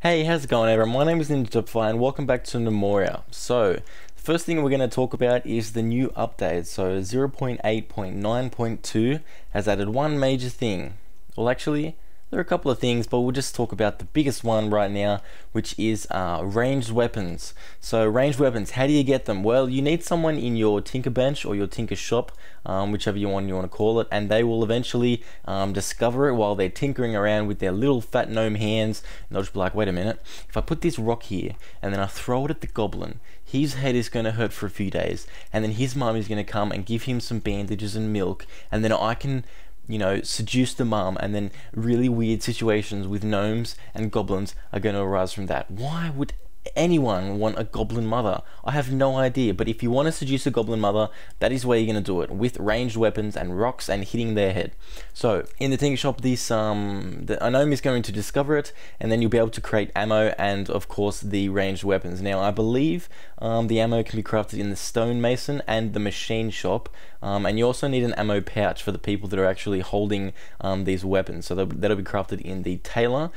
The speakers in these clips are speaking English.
Hey, how's it going everyone? My name is Derpify and welcome back to Gnomoria. So, the first thing we're going to talk about is the new update. So 0.8.9.2 has added one major thing. Well, actually, there are a couple of things, but we'll just talk about the biggest one right now, which is ranged weapons. So ranged weapons, how do you get them? Well, you need someone in your tinker bench or your tinker shop, whichever you want to call it, and they will eventually discover it while they're tinkering around with their little fat gnome hands, and they'll just be like, wait a minute, if I put this rock here and then I throw it at the goblin, his head is going to hurt for a few days, and then his mum is going to come and give him some bandages and milk, and then I can, you know, seduce the mum, and then really weird situations with gnomes and goblins are going to arise from that. Why would anyone want a goblin mother? I have no idea, but if you want to seduce a goblin mother, that is where you're going to do it, with ranged weapons and rocks and hitting their head. So in the tinker shop, this the gnome is going to discover it, and then you'll be able to create ammo and of course the ranged weapons. Now I believe the ammo can be crafted in the stonemason and the machine shop, and you also need an ammo pouch for the people that are actually holding these weapons, so that'll be crafted in the tailor,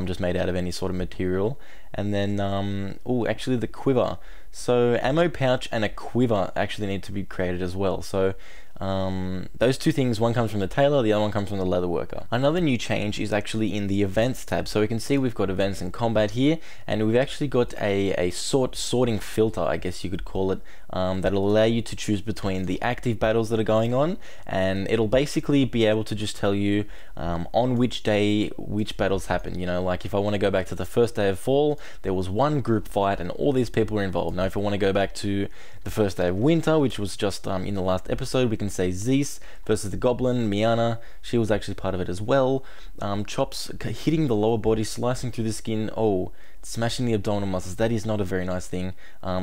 just made out of any sort of material. And then, oh, actually the quiver. So ammo pouch and a quiver actually need to be created as well. So those two things, one comes from the tailor, the other one comes from the leather worker. Another new change is actually in the events tab. So we can see we've got events and combat here, and we've actually got a sorting filter, I guess you could call it, that'll allow you to choose between the active battles that are going on, and it'll basically be able to just tell you on which day which battles happen. You know, like if I want to go back to the first day of fall, there was one group fight and all these people were involved. Now if I want to go back to the first day of winter, which was just in the last episode, we can say Zeus versus the goblin, Miana, she was actually part of it as well. Chops hitting the lower body, slicing through the skin, oh, smashing the abdominal muscles, that is not a very nice thing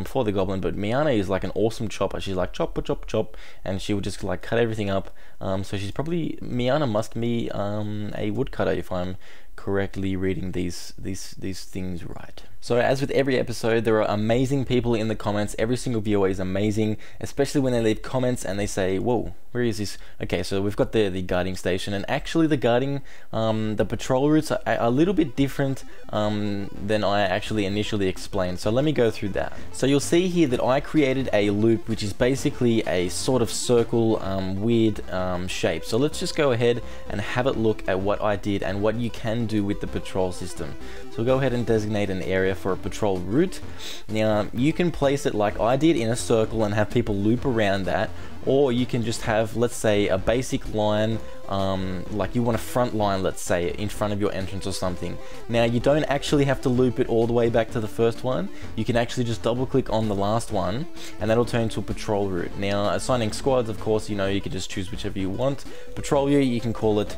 for the goblin, but Miana is like an awesome chopper. She's like chop, chop, chop, and she would just like cut everything up. So she's probably, Miana must be a woodcutter if I'm correctly reading these things right. So as with every episode, there are amazing people in the comments. Every single viewer is amazing, especially when they leave comments and they say, whoa, where is this? Okay, so we've got the guarding station, and actually the guarding, the patrol routes are a little bit different than I actually initially explained. So let me go through that. So you'll see here that I created a loop, which is basically a sort of circle, weird shape. So let's just go ahead and have a look at what I did and what you can do with the patrol system. So we'll go ahead and designate an area for a patrol route. Now you can place it like I did in a circle and have people loop around that, or you can just have, let's say, a basic line, like you want a front line, let's say, in front of your entrance or something. Now you don't actually have to loop it all the way back to the first one. You can actually just double click on the last one and that'll turn into a patrol route. Now assigning squads, of course, you know, you can just choose whichever you want. Patrol route, you can call it,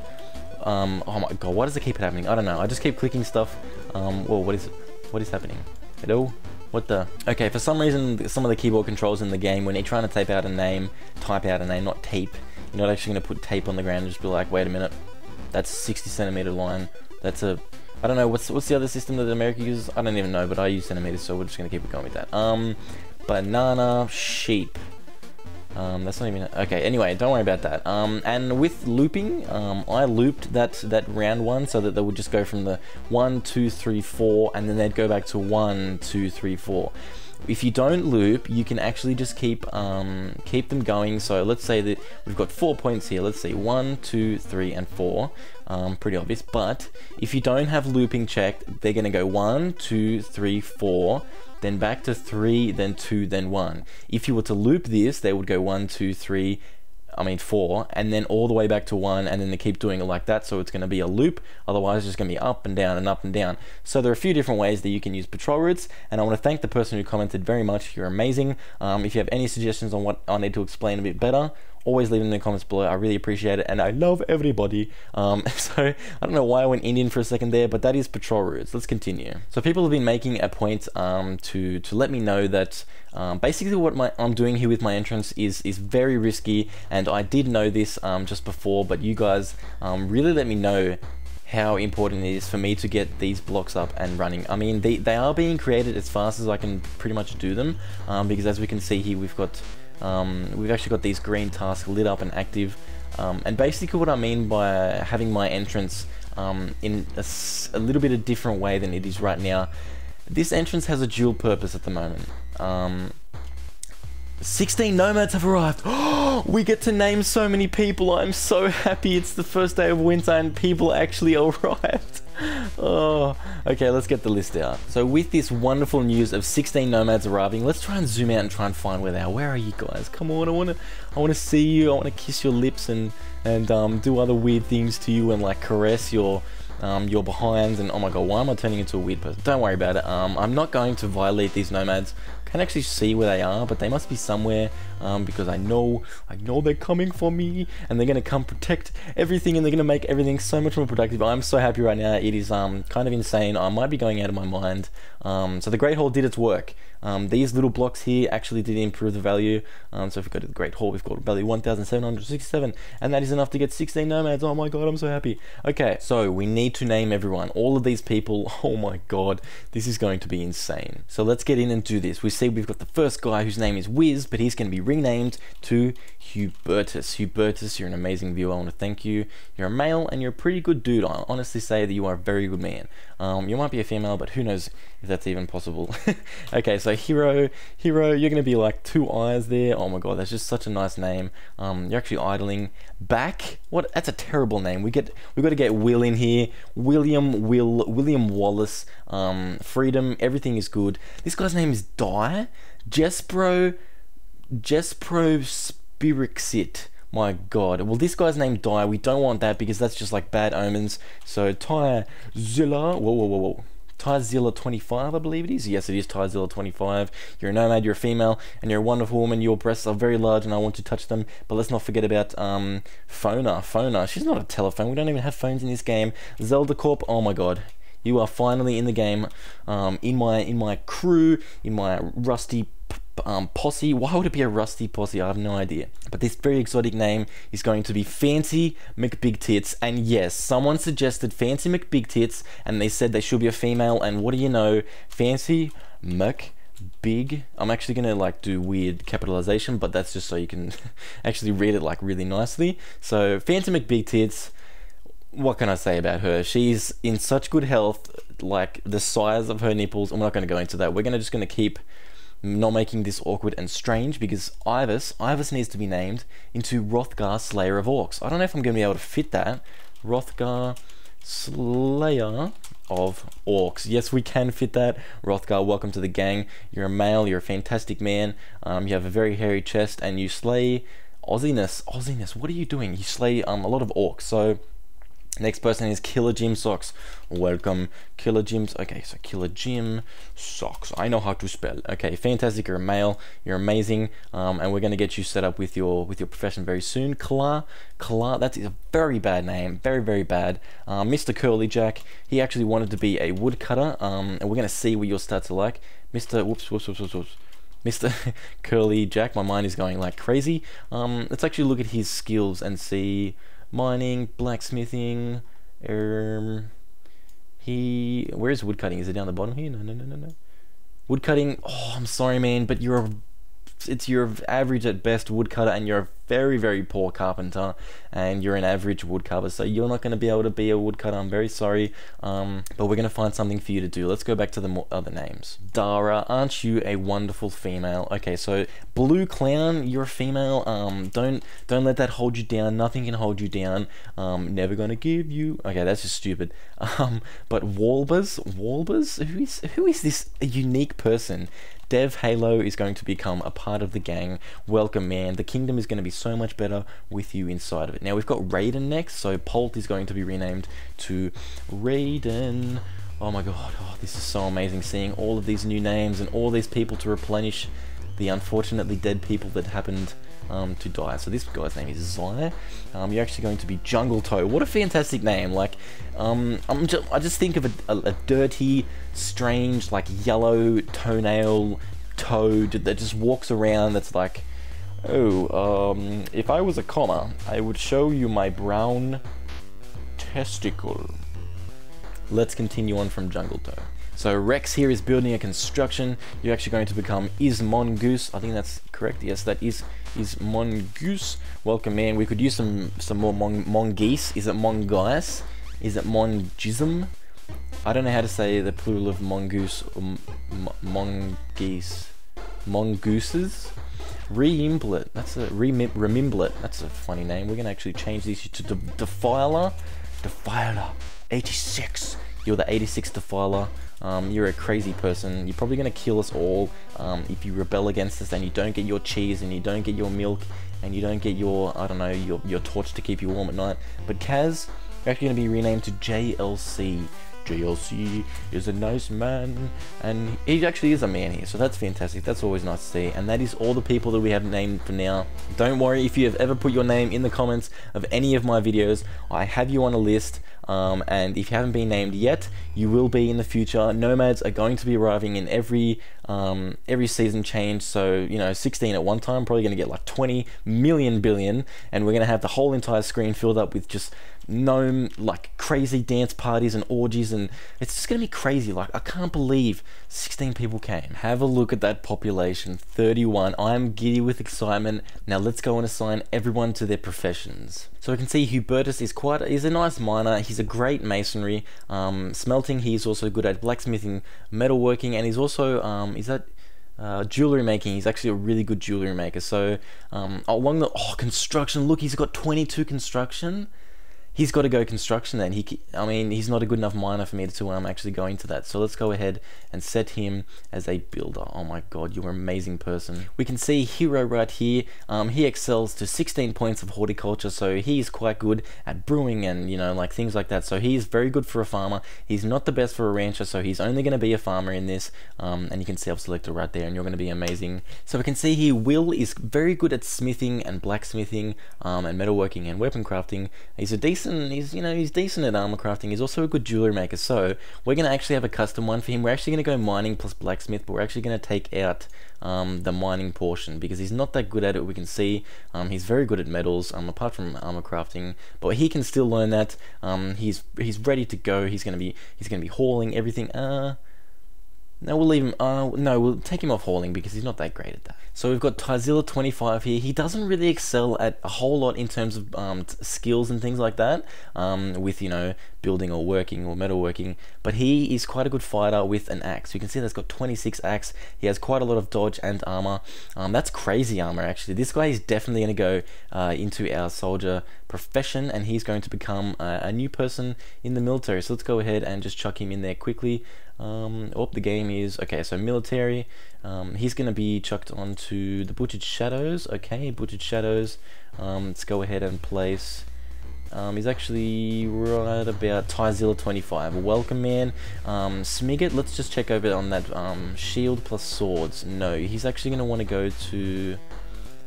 oh my god, why does it keep happening? I don't know, I just keep clicking stuff. Whoa, what is happening? Hello? What the? Okay, for some reason, some of the keyboard controls in the game, when you're trying to type out a name, not tape, you're not actually going to put tape on the ground and just be like, wait a minute, that's a 60 centimeter line. That's a, I don't know, what's the other system that America uses? I don't even know, but I use centimeters, so we're just going to keep it going with that. Banana, sheep. That's not even, okay, anyway, don't worry about that. And with looping, I looped that round one so that they would just go from the 1, 2, 3, 4, and then they'd go back to 1, 2, 3, 4. If you don't loop, you can actually just keep them going. So let's say that we've got 4 points here. Let's see, 1, 2, 3, and 4. Pretty obvious. But if you don't have looping checked, they're gonna go 1, 2, 3, 4. Then back to 3, then 2, then 1. If you were to loop this, they would go 1, 2, 3, 4, and then all the way back to 1, and then they keep doing it like that, so it's going to be a loop. Otherwise it's just going to be up and down and up and down. So there are a few different ways that you can use patrol routes, and I want to thank the person who commented very much. You're amazing. If you have any suggestions on what I need to explain a bit better, always leave them in the comments below. I really appreciate it, and I love everybody. So I don't know why I went Indian for a second there, but that is patrol routes. Let's continue. So people have been making a point to let me know that basically what I'm doing here with my entrance is very risky, and I did know this just before, but you guys really let me know how important it is for me to get these blocks up and running. I mean, they are being created as fast as I can pretty much do them, because as we can see here, we've actually got these green tasks lit up and active. And basically what I mean by having my entrance in a little bit of different way than it is right now. This entrance has a dual purpose at the moment. 16 nomads have arrived. We get to name so many people. I'm so happy. It's the first day of winter and people actually arrived. Oh, okay, let's get the list out. So with this wonderful news of 16 nomads arriving, let's try and zoom out and try and find where they are. Where are you guys? Come on, I wanna see you. I wanna kiss your lips and do other weird things to you and like caress your behinds. And oh my god, why am I turning into a weird person? Don't worry about it. I'm not going to violate these nomads. Can't actually see where they are, but they must be somewhere, because I know they're coming for me, and they're gonna come protect everything, and they're gonna make everything so much more productive. I'm so happy right now. It is kind of insane. I might be going out of my mind. So the Great Hall did its work. These little blocks here actually did improve the value. So if we go to the Great Hall, we've got value 1,767, and that is enough to get 16 nomads. Oh my god, I'm so happy. Okay, so we need to name everyone. All of these people. Oh my god, this is going to be insane. So let's get in and do this. We see we've got the first guy whose name is Wiz, but he's going to be renamed to Hubertus. Hubertus, you're an amazing viewer. I want to thank you. You're a male and you're a pretty good dude. I honestly say that you are a very good man. You might be a female, but who knows if that's even possible. Okay, so Hero, you're going to be like 2 eyes there. Oh my god, that's just such a nice name. You're actually idling. Back? What? That's a terrible name. We got to get Will in here. William Wallace. Freedom. Everything is good. This guy's name is Die. Jespro Spirixit. My god. Well, this guy's name Die. We don't want that because that's just like bad omens. So Tyzilla. Whoa. Tyzilla.25, I believe it is. Yes, it is Tyzilla.25. You're a nomad, you're a female, and you're a wonderful woman. Your breasts are very large and I want to touch them. But let's not forget about Fona. She's not a telephone. We don't even have phones in this game. Zelda Corp. Oh my god. You are finally in the game. In my crew, in my rusty posse. Why would it be a rusty posse? I have no idea. But this very exotic name is going to be Fancy McBigTits. And yes, someone suggested Fancy McBigTits, and they said they should be a female. And what do you know? Fancy McBig. I'm actually gonna like do weird capitalization, but that's just so you can actually read it like really nicely. So Fancy McBigTits. What can I say about her? She's in such good health, like the size of her nipples. I'm not going to go into that. We're just going to keep not making this awkward and strange because Ivus needs to be named into Hrothgar, Slayer of Orcs. I don't know if I'm going to be able to fit that. Hrothgar, Slayer of Orcs. Yes, we can fit that. Hrothgar, welcome to the gang. You're a male, you're a fantastic man. You have a very hairy chest and you slay Aussiness. What are you doing? You slay a lot of orcs. So next person is Killer Jim Socks. Welcome, Killer Jim's. Okay, so Killer Jim Socks. I know how to spell. Okay, fantastic. You're a male. You're amazing. And we're going to get you set up with your profession very soon. Kla. That's a very bad name. Very, very bad. Mr. Curly Jack. He actually wanted to be a woodcutter. And we're going to see what your stats are like. Mr. Mr. Curly Jack. My mind is going like crazy. Let's actually look at his skills and see. Mining, blacksmithing, where is woodcutting? Is it down the bottom here? No. Woodcutting, oh, I'm sorry, man, but you're average at best woodcutter, and you're a very, very poor carpenter, and you're an average woodcutter, so you're not going to be able to be a woodcutter. I'm very sorry, but we're going to find something for you to do. Let's go back to the other names. Dara, aren't you a wonderful female? Okay, so Blue Clown, you're a female. Don't let that hold you down. Nothing can hold you down. Never gonna give you. Okay, that's just stupid. But Walbers, who is this unique person? Dev Halo is going to become a part of the gang. Welcome, man. The kingdom is going to be so much better with you inside of it. Now we've got Raiden next, so Polt is going to be renamed to Raiden. Oh my god, this is so amazing seeing all of these new names and all these people to replenish the unfortunately dead people that happened to die. So this guy's name is Zai. You're actually going to be Jungle Toe. What a fantastic name. Like, I just think of a dirty, strange, like yellow toenail toad that just walks around that's like, oh, if I was a comma, I would show you my brown testicle. Let's continue on from Jungle Toe. So Rex here is building a construction. You're actually going to become Mongoose. I think that's correct. Yes, that is Mongoose. Welcome, man. We could use some more mongoose. Is it mongoose? is it mongism? I don't know how to say the plural of mongoose or mongooses. Reimblet, that's a Remimblet, that's a funny name. We're gonna actually change these to Defiler 86. You're the 86th Defiler. You're a crazy person. You're probably gonna kill us all if you rebel against us and you don't get your cheese and you don't get your milk and you don't get your, I don't know, your torch to keep you warm at night. But Kaz, you're actually gonna be renamed to JLC. JLC is a nice man, and he actually is a man here, so that's fantastic. That's always nice to see. And that is all the people that we have named for now. Don't worry if you have ever put your name in the comments of any of my videos. I have you on a list, and if you haven't been named yet, you will be in the future. Nomads are going to be arriving in every season change, so you know, 16 at one time, probably going to get like 20 million billion, and we're going to have the whole entire screen filled up with just gnome like crazy dance parties and orgies, and it's just gonna be crazy. Like, I can't believe 16 people came. Have a look at that population, 31. I'm giddy with excitement. Now let's go and assign everyone to their professions. So we can see Hubertus is a nice miner. He's a great masonry, smelting. He's also good at blacksmithing, metalworking, and he's also jewelry making. He's actually a really good jewelry maker. So along the construction, look, he's got 22 construction. He's got to go construction then. I mean, he's not a good enough miner for me to actually go into that. So let's go ahead and set him as a builder. Oh my god, you're an amazing person. We can see Hero right here. He excels to 16 points of horticulture, so he's quite good at brewing and, you know, like things like that. So he's very good for a farmer. He's not the best for a rancher, so he's only going to be a farmer in this. And you can self-select it right there, and you're going to be amazing. So we can see here Will is very good at smithing and blacksmithing, and metalworking and weapon crafting. He's decent at armor crafting. He's also a good jewelry maker. So we're going to actually have a custom one for him. We're actually going to go mining plus blacksmith, but we're actually going to take out the mining portion because he's not that good at it. We can see he's very good at metals, apart from armor crafting, but he can still learn that. He's ready to go. He's going to be hauling everything. No, we'll leave him. No, we'll take him off hauling because he's not that great at that. So we've got Tyzilla25 here. He doesn't really excel at a whole lot in terms of skills and things like that, with, you know, building or working or metalworking, but he is quite a good fighter with an axe. You can see that's got 26 axe. He has quite a lot of dodge and armor. That's crazy armor, actually. This guy is definitely going to go into our soldier profession, and he's going to become a new person in the military. So let's go ahead and just chuck him in there quickly. The game is okay. So military, he's going to be chucked onto the Butchered Shadows. Okay, Butchered Shadows. Let's go ahead and place. He's actually right about Tyzilla25. Welcome, man. Smigot, let's just check over on that shield plus swords. No, he's actually going to want to go to...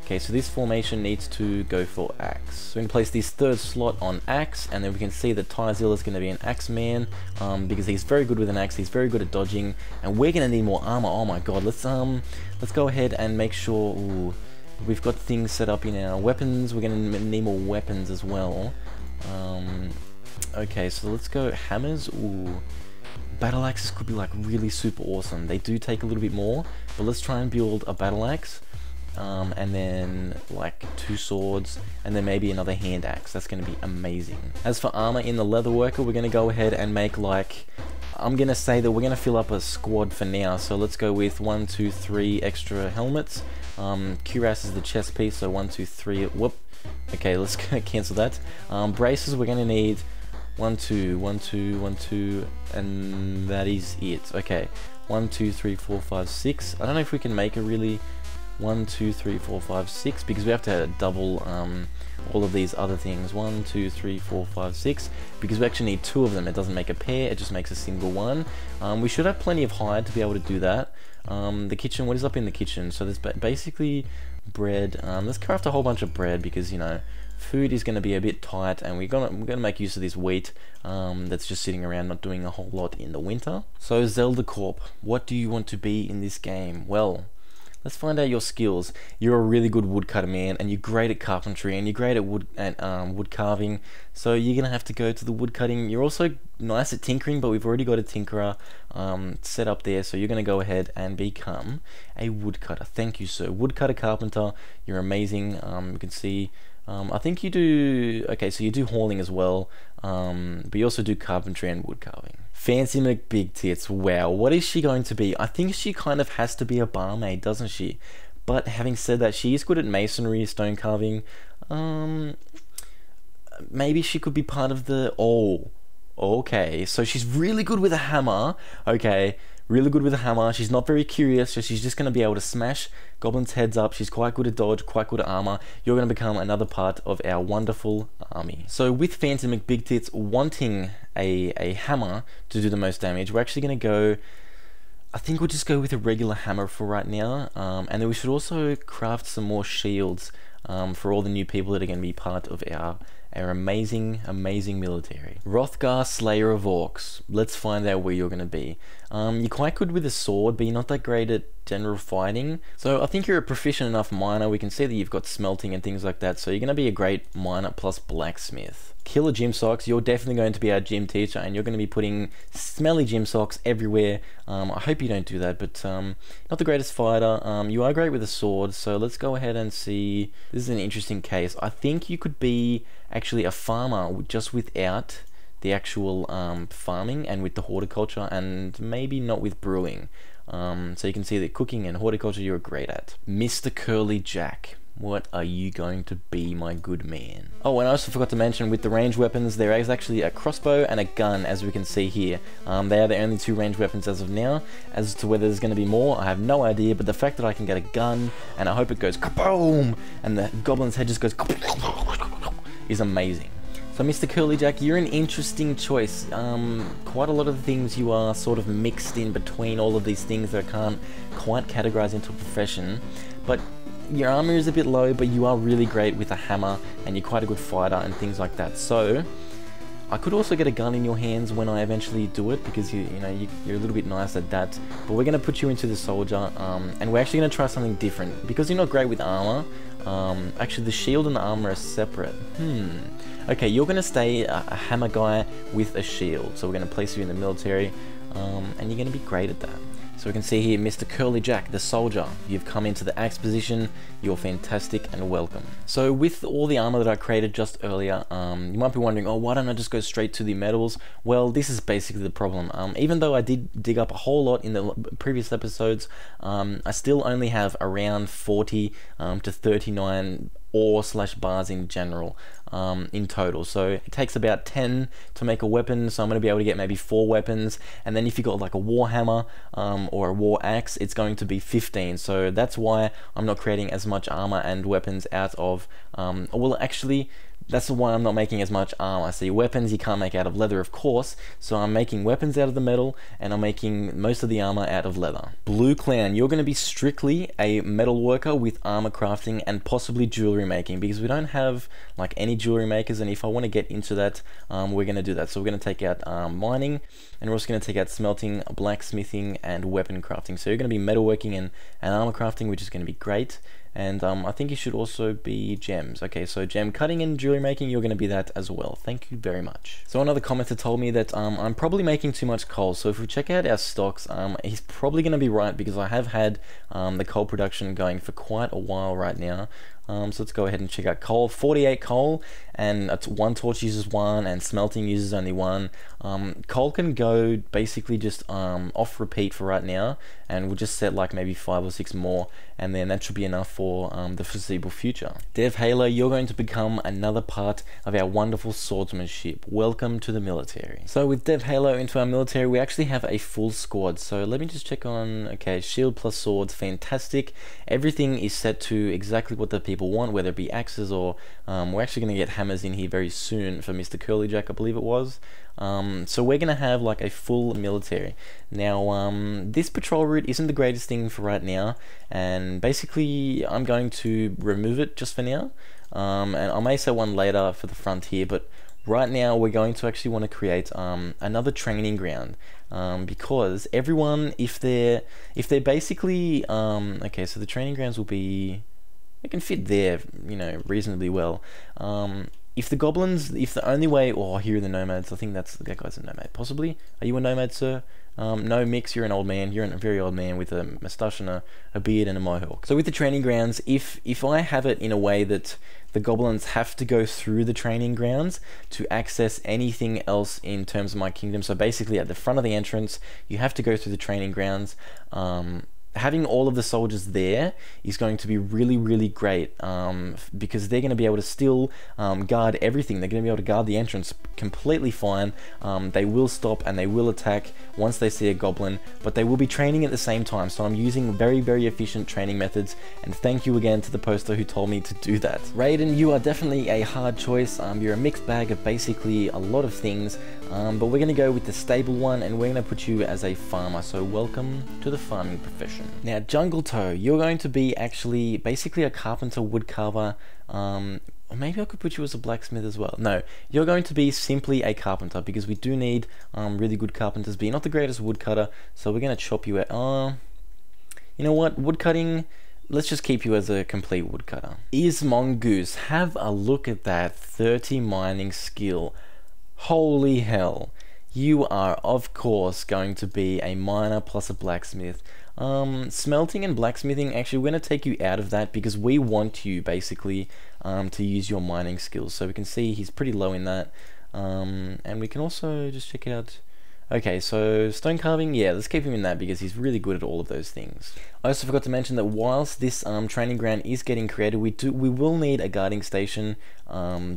Okay, so this formation needs to go for axe. So we can place this third slot on axe, and then we can see that Tyzilla is going to be an axe man, because he's very good with an axe. He's very good at dodging, and we're going to need more armor. Oh my god, let's go ahead and make sure we've got things set up in our weapons. We're going to need more weapons as well. Okay, so let's go hammers. Ooh. Battle axes could be like really super awesome. They do take a little bit more, but let's try and build a battle axe. And then like 2 swords, and then maybe another hand axe. That's going to be amazing. As for armor in the leather worker, we're going to go ahead and make like, I'm going to say that we're going to fill up a squad for now. So let's go with 1, 2, 3 extra helmets. Cuirass is the chest piece, so 1, 2, 3. Whoop. Okay, let's cancel that. Braces, we're going to need 1, 2, 1, 2, 1, 2, and that is it. Okay, 1, 2, 3, 4, 5, 6. I don't know if we can make a really 1, 2, 3, 4, 5, 6, because we have to double all of these other things. 1, 2, 3, 4, 5, 6, because we actually need 2 of them. It doesn't make a pair, it just makes a single one. We should have plenty of hide to be able to do that. The kitchen, what is up in the kitchen? So there's basically bread. Let's craft a whole bunch of bread because, you know, food is going to be a bit tight, and we're gonna make use of this wheat that's just sitting around not doing a whole lot in the winter. So Zelda Corp, what do you want to be in this game? Well, let's find out your skills. You're a really good woodcutter, man, and you're great at carpentry, and you're great at wood carving. So you're gonna have to go to the woodcutting. You're also nice at tinkering, but we've already got a tinkerer set up there. So you're gonna go ahead and become a woodcutter. Thank you, sir. Woodcutter, carpenter. You're amazing. You can see I think you do, okay, so you do hauling as well, but you also do carpentry and wood carving. Fancy McBig Tits, wow, what is she going to be? I think she kind of has to be a barmaid, doesn't she? But having said that, she is good at masonry, stone carving. Maybe she could be part of the, oh, okay, so she's really good with a hammer, okay. Really good with a hammer. She's not very curious, so she's just going to be able to smash goblins' heads up. She's quite good at dodge, quite good at armor. You're going to become another part of our wonderful army. So with Fancy McBig Tits wanting a hammer to do the most damage, we're actually going to go, I think we'll just go with a regular hammer for right now. And then we should also craft some more shields for all the new people that are going to be part of our amazing military. Hrothgar, Slayer of Orcs. Let's find out where you're going to be. You're quite good with a sword, but you're not that great at general fighting. So I think you're a proficient enough miner. We can see that you've got smelting and things like that. So you're going to be a great miner plus blacksmith. Killer Gym Socks. You're definitely going to be our gym teacher, and you're going to be putting smelly gym socks everywhere. I hope you don't do that, but not the greatest fighter. You are great with a sword, so let's go ahead and see. This is an interesting case. I think you could be actually a farmer just without the actual farming and with the horticulture, and maybe not with brewing. So you can see that cooking and horticulture you're great at. Mr. Curly Jack. What are you going to be, my good man? Oh, and I also forgot to mention, with the ranged weapons, there is actually a crossbow and a gun, as we can see here. They are the only two ranged weapons as of now. As to whether there's going to be more, I have no idea, but the fact that I can get a gun, and I hope it goes kaboom, and the goblin's head just goes is amazing. So Mr. Curly Jack, you're an interesting choice. Quite a lot of the things you are sort of mixed in between all of these things that I can't quite categorize into a profession, but your armor is a bit low, but you are really great with a hammer, and you're quite a good fighter and things like that. So I could also get a gun in your hands when I eventually do it, because you're a little bit nice at that. But we're going to put you into the soldier, and we're actually going to try something different, because you're not great with armor. Actually, the shield and the armor are separate. Okay, you're going to stay a hammer guy with a shield, so we're going to place you in the military, and you're going to be great at that. So we can see here, Mr. Curly Jack, the soldier. You've come into the axe position. You're fantastic and welcome. So with all the armor that I created just earlier, you might be wondering, oh, why don't I just go straight to the medals? Well, this is basically the problem. Even though I did dig up a whole lot in the previous episodes, I still only have around 40 to 39 ore/bars in general in total. So it takes about 10 to make a weapon, so I'm going to be able to get maybe 4 weapons, and then if you got like a war hammer or a war axe, it's going to be 15. So that's why I'm not creating as much armor and weapons out of well, actually that's why I'm not making as much armor. See, weapons you can't make out of leather, of course, so I'm making weapons out of the metal, and I'm making most of the armor out of leather. Blue Clown, you're going to be strictly a metal worker with armor crafting and possibly jewelry making, because we don't have like any jewelry makers, and if I want to get into that, we're going to do that. So we're going to take out mining, and we're also going to take out smelting, blacksmithing, and weapon crafting. So you're going to be metalworking and armor crafting, which is going to be great. And I think you should also be gems. Okay, so gem cutting and jewelry making, you're going to be that as well. Thank you very much. So another commenter told me that I'm probably making too much coal. So if we check out our stocks, he's probably going to be right, because I have had the coal production going for quite a while right now. So let's go ahead and check out coal. 48 coal, and one torch uses 1, and smelting uses only 1. Coal can go basically just off repeat for right now, and we'll just set like maybe 5 or 6 more, and then that should be enough for the foreseeable future. Dev Halo, you're going to become another part of our wonderful swordsmanship. Welcome to the military. So with Dev Halo into our military, we actually have a full squad. So let me just check on, okay, shield plus swords, fantastic. Everything is set to exactly what the people want, whether it be axes or we're actually going to get hammers in here very soon for Mr. Curly Jack, I believe it was. So we're going to have like a full military. Now this patrol route isn't the greatest thing for right now, and basically I'm going to remove it just for now, and I may say one later for the front here, but right now we're going to actually want to create another training ground, because everyone, if they're basically okay, so the training grounds will be, it can fit there, reasonably well. if the goblins, if the only way, or here are the nomads, I think that guy's a nomad, possibly. Are you a nomad, sir? No, Mix, you're an old man. You're a very old man with a moustache and a beard and a mohawk. So with the training grounds, if I have it in a way that the goblins have to go through the training grounds to access anything else in terms of my kingdom, so basically at the front of the entrance, you have to go through the training grounds. Having all of the soldiers there is going to be really, really great, because they're going to be able to still guard everything. They're going to be able to guard the entrance completely fine. They will stop and they will attack once they see a goblin, but they will be training at the same time. So I'm using very, very efficient training methods, and thank you again to the poster who told me to do that. Raiden, you are definitely a hard choice. You're a mixed bag of basically a lot of things, but we're going to go with the stable one, and we're going to put you as a farmer. So welcome to the farming profession. Now, Jungle Toe, you're going to be actually basically a carpenter, woodcarver, or maybe I could put you as a blacksmith as well. No, you're going to be simply a carpenter, because we do need really good carpenters, but you're not the greatest woodcutter, so we're going to chop you out. You know what, woodcutting, let's just keep you as a complete woodcutter. Is Mongoose, have a look at that 30 mining skill. Holy hell. You are, of course, going to be a miner plus a blacksmith. Smelting and blacksmithing, actually we're going to take you out of that, because we want you basically to use your mining skills. So we can see he's pretty low in that, and we can also just check out. Okay, so stone carving, yeah, let's keep him in that, because he's really good at all of those things. I also forgot to mention that whilst this training ground is getting created, we will need a guarding station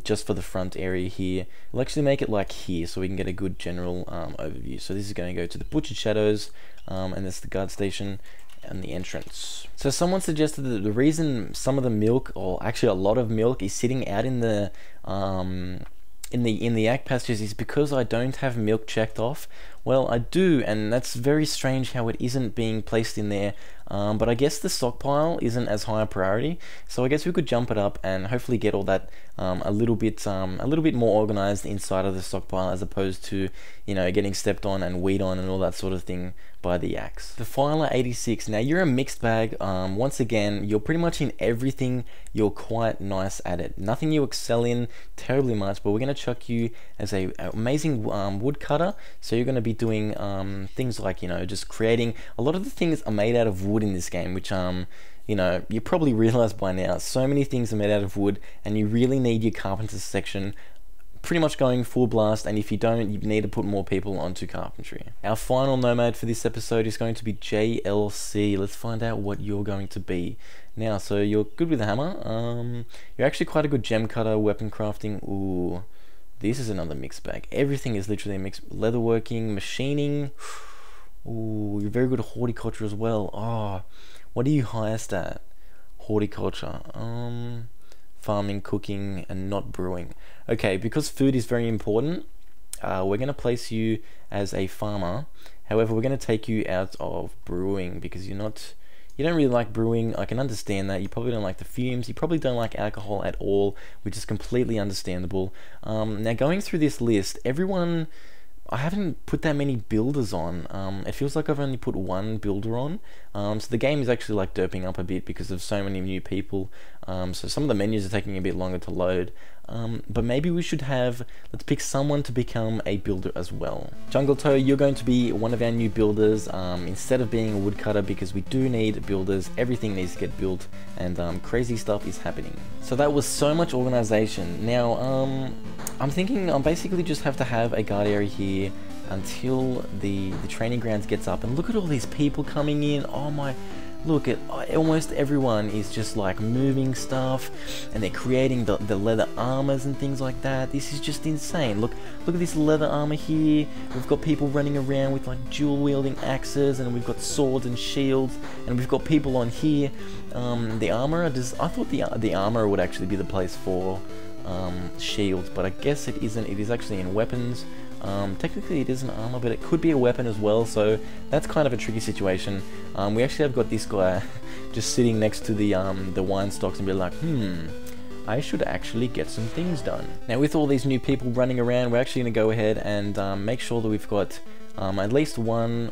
just for the front area here. We'll actually make it like here, so we can get a good general overview. So this is going to go to the Butchered Shadows, and that's the guard station and the entrance. So someone suggested that the reason some of the milk, or actually a lot of milk, is sitting out in the ag pastures is because I don't have milk checked off. Well, I do, and that's very strange how it isn't being placed in there. But I guess the stockpile isn't as high a priority, so I guess we could jump it up and hopefully get all that a little bit more organized inside of the stockpile, as opposed to, you know, getting stepped on and weed on and all that sort of thing by the axe. The Filer 86. Now you're a mixed bag. Once again, you're pretty much in everything. You're quite nice at it. Nothing you excel in terribly much, but we're going to chuck you as a amazing woodcutter. So you're going to be doing things like, you know, just creating. A lot of the things are made out of wood in this game, which you know, you probably realize by now, so many things are made out of wood, and you really need your carpenters section pretty much going full blast, and if you don't, you need to put more people onto carpentry. Our final nomad for this episode is going to be JLC. Let's find out what you're going to be. Now, so you're good with the hammer. You're actually quite a good gem cutter, weapon crafting. Ooh, this is another mixed bag. Everything is literally a mix. Leatherworking, machining. Ooh, you're very good at horticulture as well. Oh, what are you highest at? Horticulture. Farming, cooking, and not brewing. Okay, because food is very important, we're going to place you as a farmer. However, we're going to take you out of brewing, because you don't really like brewing. I can understand that. You probably don't like the fumes. You probably don't like alcohol at all, which is completely understandable. Now, going through this list, everyone, I haven't put that many builders on. It feels like I've only put one builder on. So the game is actually like derping up a bit because of so many new people. So some of the menus are taking a bit longer to load. But maybe we should let's pick someone to become a builder as well. Jungle Toe, you're going to be one of our new builders, instead of being a woodcutter, because we do need builders. Everything needs to get built, and crazy stuff is happening. So that was so much organization. Now, I'm thinking I basically just have to have a guard area here until the training grounds gets up. And look at all these people coming in. Oh my, look at almost everyone is just like moving stuff, and they're creating the leather armors and things like that. This is just insane. Look at this leather armor here. We've got people running around with like dual wielding axes, and we've got swords and shields, and we've got people on here. The armor, I thought the armor would actually be the place for shields, but I guess it isn't. It is actually in weapons. Technically it isn't armor, but it could be a weapon as well, so that's kind of a tricky situation. We actually have got this guy just sitting next to the wine stocks and be like, I should actually get some things done. Now, with all these new people running around, we're actually going to go ahead and make sure that we've got at least one,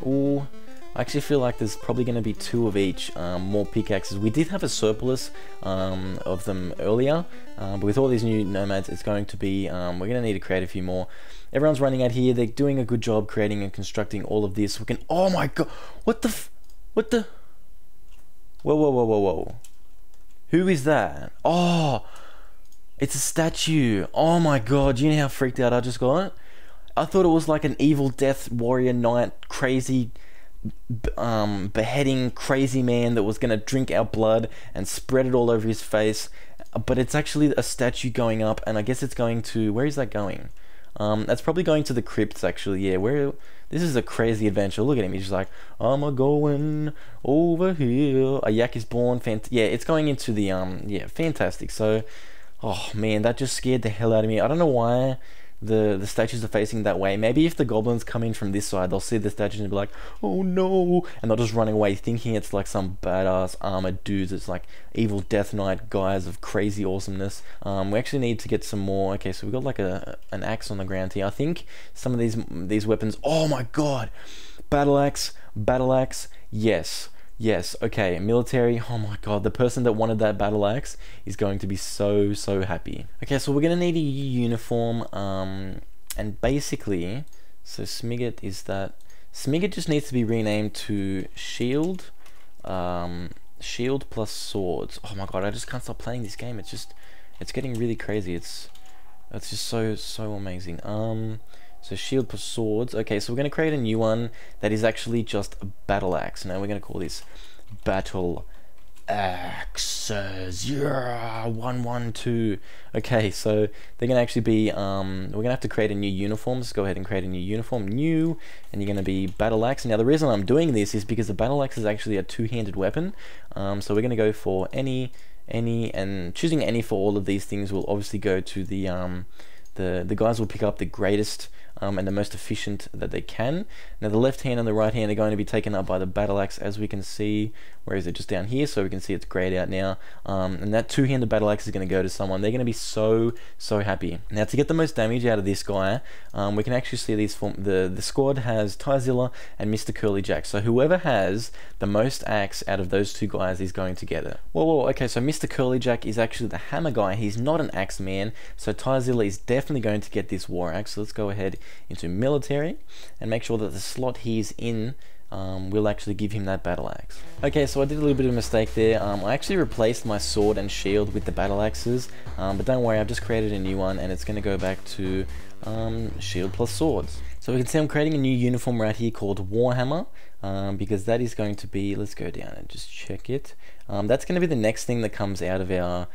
I actually feel like there's probably going to be 2 of each, more pickaxes. We did have a surplus of them earlier, but with all these new nomads, it's going to be, we're going to need to create a few more. Everyone's running out here. They're doing a good job creating and constructing all of this. We can, oh my god, what the, whoa. Who is that? Oh, it's a statue. Oh my god, you know how freaked out I just got? I thought it was like an evil death warrior knight, crazy beheading crazy man that was gonna drink our blood and spread it all over his face, but it's actually a statue going up, and I guess it's going to, where is that going? That's probably going to the crypts actually. Yeah, where, this is a crazy adventure. Look at him, he's just like, I'm a going over here, a yak is born. Yeah, it's going into the yeah, fantastic. So oh man, that just scared the hell out of me. I don't know why the statues are facing that way. Maybe if the goblins come in from this side, they'll see the statues and be like, oh no, and they'll just run away thinking it's like some badass armored dudes. It's like evil death knight guys of crazy awesomeness. We actually need to get some more. Okay, so we've got like an axe on the ground here. I think some of these weapons, oh my god, battle axe, yes, okay, military, oh my god, the person that wanted that battle axe is going to be so happy. Okay, so we're gonna need a uniform, and basically, so Smigot is that, Smigot just needs to be renamed to Shield, Shield plus Swords. Oh my god, I just can't stop playing this game, it's getting really crazy, it's just so amazing. So Shield plus Swords. Okay, so we're going to create a new one that is actually just a battle axe. Now we're going to call this battle axes. Yeah, 112. Okay, so they're going to actually be, we're going to have to create a new uniform. Let's go ahead and create a new uniform. New, and you're going to be battle axe. Now the reason I'm doing this is because the battle axe is actually a two-handed weapon. So we're going to go for any, and choosing any for all of these things will obviously go to the guys will pick up the greatest and the most efficient that they can. Now the left hand and the right hand are going to be taken up by the battle axe, as we can see. Where is it? Just down here, so we can see it's grayed out now. And that two-handed battle axe is going to go to someone. They're going to be so happy. Now to get the most damage out of this guy, we can actually see these the squad has Tyzilla and Mr. Curly Jack. So whoever has the most axe out of those two guys is going to get it. Whoa, okay, so Mr. Curly Jack is actually the hammer guy. He's not an axe man, so Tyzilla is definitely going to get this war axe. So let's go ahead into military and make sure that the slot he's in will actually give him that battle axe. Okay, so I did a little bit of a mistake there. I actually replaced my sword and shield with the battle axes, but don't worry, I've just created a new one and it's going to go back to shield plus swords. So we can see I'm creating a new uniform right here called Warhammer, because that is going to be, let's go down and just check it. That's going to be the next thing that comes out of our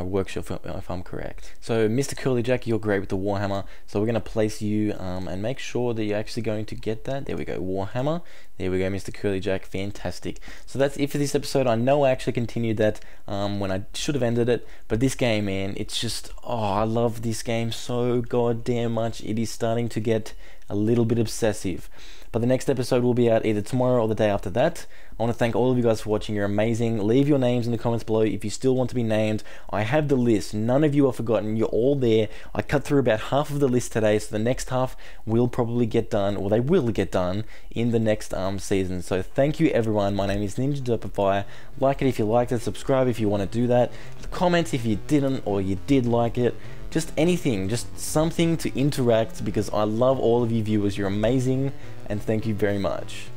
workshop, if I'm correct. So Mr. Curly Jack, you're great with the Warhammer, so we're going to place you and make sure that you're actually going to get that. There we go, Warhammer. There we go, Mr. Curly Jack, fantastic. So that's it for this episode. I know I actually continued that when I should have ended it, but this game, man, it's just, oh, I love this game so goddamn much. It is starting to get a little bit obsessive. But the next episode will be out either tomorrow or the day after that. I want to thank all of you guys for watching. You're amazing. Leave your names in the comments below if you still want to be named. I have the list. None of you are forgotten. You're all there. I cut through about half of the list today, so the next half will probably get done, or they will get done in the next season. So thank you, everyone. My name is Ninja Derpify. Like it if you liked it. Subscribe if you want to do that. Comment if you didn't or you did like it. Just anything, just something to interact, because I love all of you viewers. You're amazing, and thank you very much.